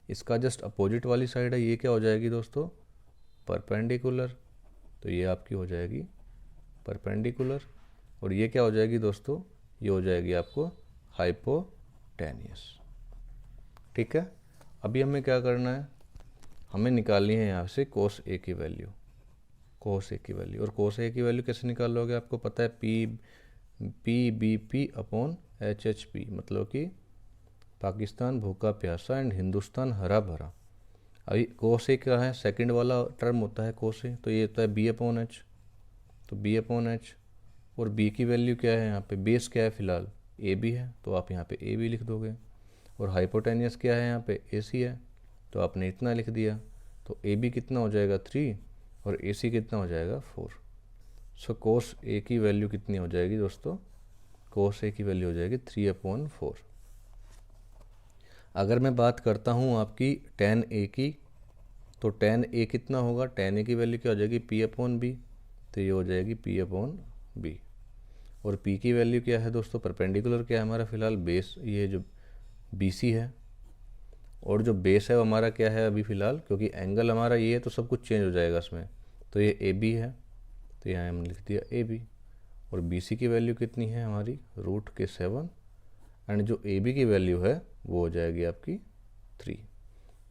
इसका जस्ट अपोजिट वाली साइड है, ये क्या हो जाएगी दोस्तों, परपेंडिकुलर, तो ये आपकी हो जाएगी परपेंडिकुलर। और ये क्या हो जाएगी दोस्तों, ये हो जाएगी आपको हाइपोटेनियस। ठीक है, अभी हमें क्या करना है, हमें निकालनी है यहाँ से कोस A की वैल्यू, कोस A की वैल्यू। और कोस A की वैल्यू कैसे निकालोगे, आपको पता है PBP/HHP, मतलब कि पाकिस्तान भूखा प्यासा एंड हिंदुस्तान हरा भरा। अभी कोस A क्या है, सेकंड वाला टर्म होता है कोस A, तो ये होता है B/H, तो B/H। और B की वैल्यू क्या है, यहाँ पे बेस क्या है फिलहाल, AB है, तो आप यहाँ पे AB लिख दोगे। और हाइपोटेनियस क्या है, यहाँ पे AC है, तो आपने इतना लिख दिया। तो AB कितना हो जाएगा 3 और AC कितना हो जाएगा 4। सो कोस A की वैल्यू कितनी हो जाएगी दोस्तों, कोस A की वैल्यू हो जाएगी 3/4। अगर मैं बात करता हूँ आपकी tan A की, तो tan A कितना होगा, tan A की वैल्यू क्या हो जाएगी, P/B, तो ये हो जाएगी P/B। और P की वैल्यू क्या है दोस्तों, परपेंडिकुलर क्या है हमारा फिलहाल, बेस, ये जो BC है, और जो बेस है वो हमारा क्या है अभी फ़िलहाल, क्योंकि एंगल हमारा ये है तो सब कुछ चेंज हो जाएगा इसमें, तो ये AB है, तो यहाँ हमने लिख दिया AB। और BC की वैल्यू कितनी है हमारी, √7, एंड जो AB की वैल्यू है वो हो जाएगी आपकी 3।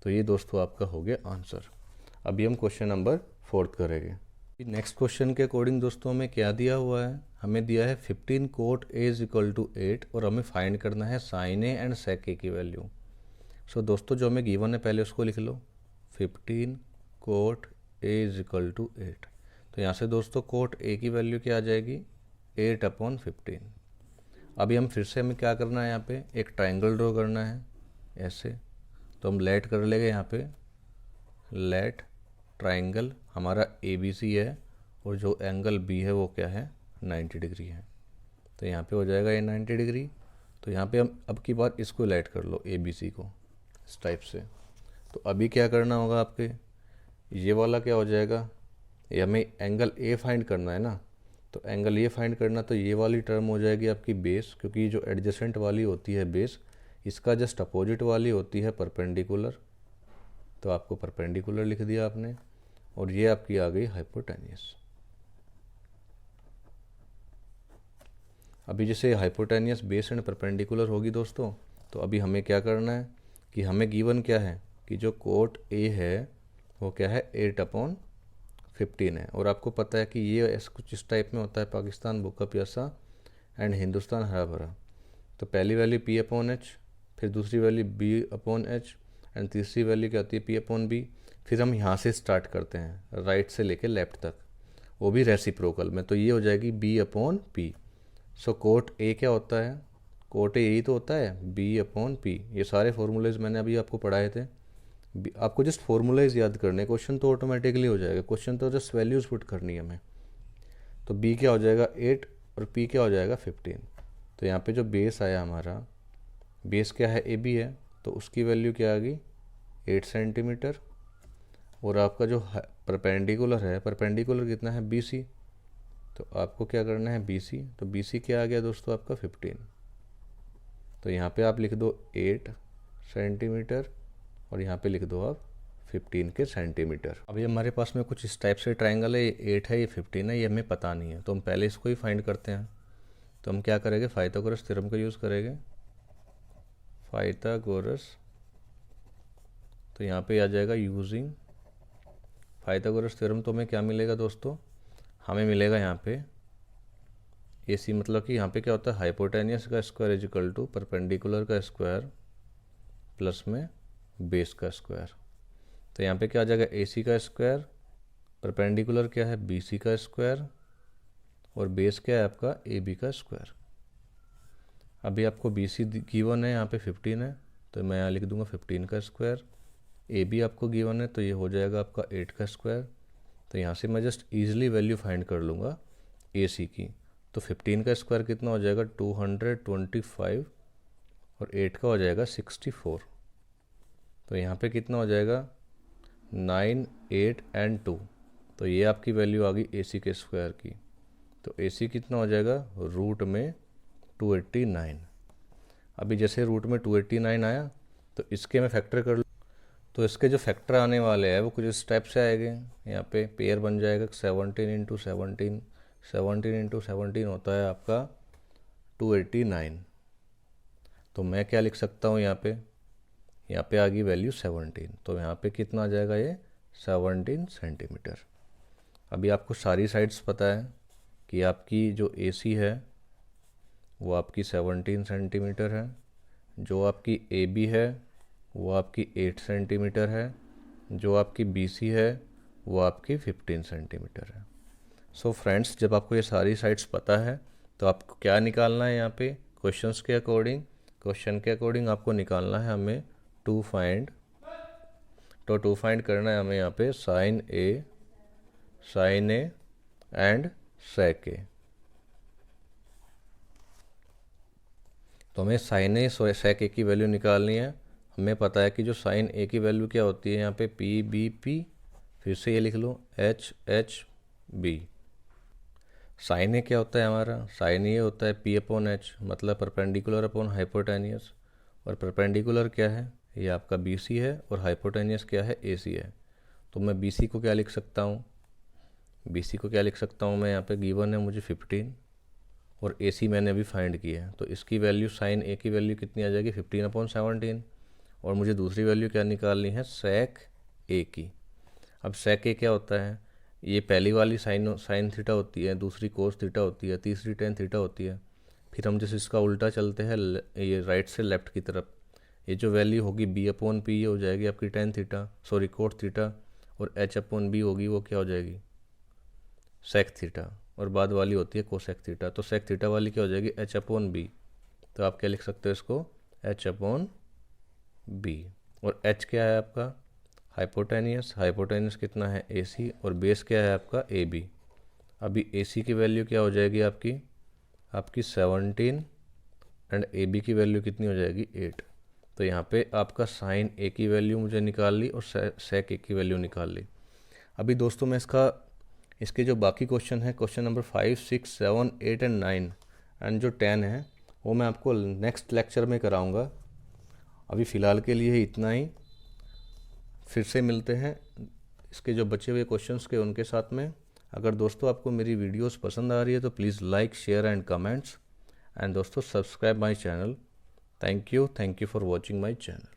तो ये दोस्तों आपका हो गया आंसर। अभी हम क्वेश्चन नंबर 4 करेंगे। नेक्स्ट क्वेश्चन के अकॉर्डिंग दोस्तों हमें क्या दिया हुआ है, हमें दिया है 15 cot A = 8 और हमें फाइंड करना है sin A and sec A की वैल्यू। सो दोस्तों जो हमें गिवन है पहले उसको लिख लो, 15 cot A = 8। तो यहाँ से दोस्तों cot A की वैल्यू क्या आ जाएगी, 8/15। अभी हम फिर से हमें क्या करना है, यहाँ पे एक ट्राइंगल ड्रॉ करना है ऐसे, तो हम लेट कर लेंगे यहाँ पे, लेट ट्राइंगल हमारा ABC है और जो एंगल B है वो क्या है, 90 डिग्री है, तो यहाँ पे हो जाएगा ये 90 डिग्री। तो यहाँ पे हम अब की बार इसको लेट कर लो ABC को इस टाइप से। तो अभी क्या करना होगा आपके, ये वाला क्या हो जाएगा, ये हमें एंगल A फाइंड करना है ना, तो एंगल A फाइंड करना, तो ये वाली टर्म हो जाएगी आपकी बेस, क्योंकि जो एडजेसेंट वाली होती है बेस, इसका जस्ट अपोजिट वाली होती है परपेंडिकुलर, तो आपको परपेंडिकुलर लिख दिया आपने। और ये आपकी आ गई हाइपोटेनियस। अभी जैसे हाइपोटेनियस, बेस एंड परपेंडिकुलर होगी दोस्तों, तो अभी हमें क्या करना है कि हमें गिवन क्या है कि जो कोट A है वो क्या है, 8/15 है। और आपको पता है कि ये ऐसा कुछ इस टाइप में होता है, पाकिस्तान भूखा प्यासा एंड हिंदुस्तान हरा भरा। तो पहली वैल्यू P/H, फिर दूसरी वैल्यू B/H एंड तीसरी वैल्यू क्या होती है P/B। फिर हम यहाँ से स्टार्ट करते हैं राइट से लेके लेफ्ट तक, वो भी रेसिप्रोकल में, तो ये हो जाएगी B/P। सो कोट A क्या होता है, कोट A यही तो होता है, B/P। ये सारे फॉर्मूलेज मैंने अभी आपको पढ़ाए थे, आपको जस्ट फॉर्मूलाइज याद करने, क्वेश्चन तो ऑटोमेटिकली हो जाएगा, क्वेश्चन तो जस्ट वैल्यूज पुट करनी है हमें। तो B क्या हो जाएगा 8 और P क्या हो जाएगा 15। तो यहाँ पे जो बेस आया हमारा, बेस क्या है AB है, तो उसकी वैल्यू क्या आ गई 8 सेंटीमीटर। और आपका जो परपेंडिकुलर है, परपेंडिकुलर कितना है BC, तो आपको क्या करना है BC, तो BC क्या आ गया दोस्तों आपका 15। तो यहाँ पे आप लिख दो 8 सेंटीमीटर और यहाँ पे लिख दो आप 15 के सेंटीमीटर। अभी हमारे पास में कुछ इस टाइप से ट्राइंगल है, ये 8 है, ये 15 है, ये हमें पता नहीं है, तो हम पहले इसको ही फाइंड करते हैं। तो हम क्या करेंगे, पाइथागोरस थ्योरम का यूज़ करेंगे, पाइथागोरस। तो यहाँ पे आ जाएगा यूजिंग पाइथागोरस थ्योरम, तो हमें क्या मिलेगा दोस्तों, हमें मिलेगा यहाँ पे AC, मतलब कि यहाँ पे क्या होता है, हाइपोटेनियस का square is equal to perpendicular का स्क्वायर प्लस में बेस का स्क्वायर। तो यहाँ पे क्या आ जाएगा AC का स्क्वायर, परपेंडिकुलर क्या है BC का स्क्वायर, और बेस क्या है आपका AB का स्क्वायर। अभी आपको बी सी गिवन है, यहाँ पे 15 है तो मैं यहाँ लिख दूंगा 15 का स्क्वायर। ए बी आपको गिवन है तो ये हो जाएगा आपका 8 का स्क्वायर। तो यहाँ से मैं जस्ट ईजिली वैल्यू फाइंड कर लूँगा ए सी की। तो 15 का स्क्वायर कितना हो जाएगा 225 और 8 का हो जाएगा 64। तो यहाँ पे कितना हो जाएगा 9, 8 एंड 2। तो ये आपकी वैल्यू आ गई ए सी के स्क्वायर की। तो ए सी कितना हो जाएगा रूट में 289। अभी जैसे रूट में 289 आया तो इसके मैं फैक्टर कर लूँ, तो इसके जो फैक्टर आने वाले हैं वो कुछ इस टाइप से आएंगे। यहाँ पे पेयर बन जाएगा 17 इंटू 17, 17 इंटू 17 होता है आपका 289। तो मैं क्या लिख सकता हूँ यहाँ पे आ गई वैल्यू 17। तो यहाँ पे कितना आ जाएगा ये 17 सेंटीमीटर। अभी आपको सारी साइड्स पता है कि आपकी जो ए सी है वो आपकी 17 सेंटीमीटर है, जो आपकी ए बी है वो आपकी 8 सेंटीमीटर है, जो आपकी बी सी है वो आपकी 15 सेंटीमीटर है। सो फ्रेंड्स, जब आपको ये सारी साइड्स पता है तो आपको क्या निकालना है यहाँ पे क्वेश्चन के अकॉर्डिंग आपको निकालना है हमें टू फाइंड करना है हमें यहाँ पे साइन ए एंड सेक ए। तो हमें साइन ए सेक ए की वैल्यू निकालनी है। हमें पता है कि जो साइन ए की वैल्यू क्या होती है यहाँ पे पी बी पी, फिर से ये लिख लो एच एच बी। साइन ए क्या होता है हमारा, साइन ए होता है पी अपॉन एच, मतलब परपेंडिकुलर अपॉन हाइपोटेनियस। और परपेंडिकुलर क्या है, ये आपका बी सी है और हाइपोटेनियस क्या है ए सी है। तो मैं बी सी को क्या लिख सकता हूँ, मैं यहाँ पे गिवन है मुझे 15 और ए सी मैंने अभी फाइंड किया है। तो इसकी वैल्यू साइन ए की वैल्यू कितनी आ जाएगी 15/17। और मुझे दूसरी वैल्यू क्या निकालनी है सेक ए की। अब सेक ए क्या होता है, ये पहली वाली साइन थीटा होती है, दूसरी कोस थीटा होती है, तीसरी टेन थीटा होती है। फिर हम जैसे इसका उल्टा चलते हैं ये राइट से लेफ्ट की तरफ, ये जो वैल्यू होगी बी अपॉन पी ये हो जाएगी आपकी कोट थीटा, और एच अपॉन बी होगी वो क्या हो जाएगी सेक थीटा, और बाद वाली होती है कोसेक थीटा। तो सेक थीटा वाली क्या हो जाएगी एच अपॉन बी। तो आप क्या लिख सकते हो इसको एच अपॉन बी। और एच क्या है आपका हाइपोटेनियस कितना है ए सी, और बेस क्या है आपका ए बी। अभी ए सी की वैल्यू क्या हो जाएगी आपकी 17 एंड ए बी की वैल्यू कितनी हो जाएगी 8। तो यहाँ पे आपका साइन ए की वैल्यू मुझे निकाल ली और सेक ए की वैल्यू निकाल ली। अभी दोस्तों मैं इसके जो बाकी क्वेश्चन है, क्वेश्चन नंबर 5, 6, 7, 8 एंड 9 एंड जो 10 है वो मैं आपको नेक्स्ट लेक्चर में कराऊंगा। अभी फ़िलहाल के लिए इतना ही, फिर से मिलते हैं इसके जो बचे हुए क्वेश्चंस के उनके साथ में। अगर दोस्तों आपको मेरी वीडियोस पसंद आ रही है तो please like share and comments, and दोस्तों subscribe my channel. Thank you for watching my channel.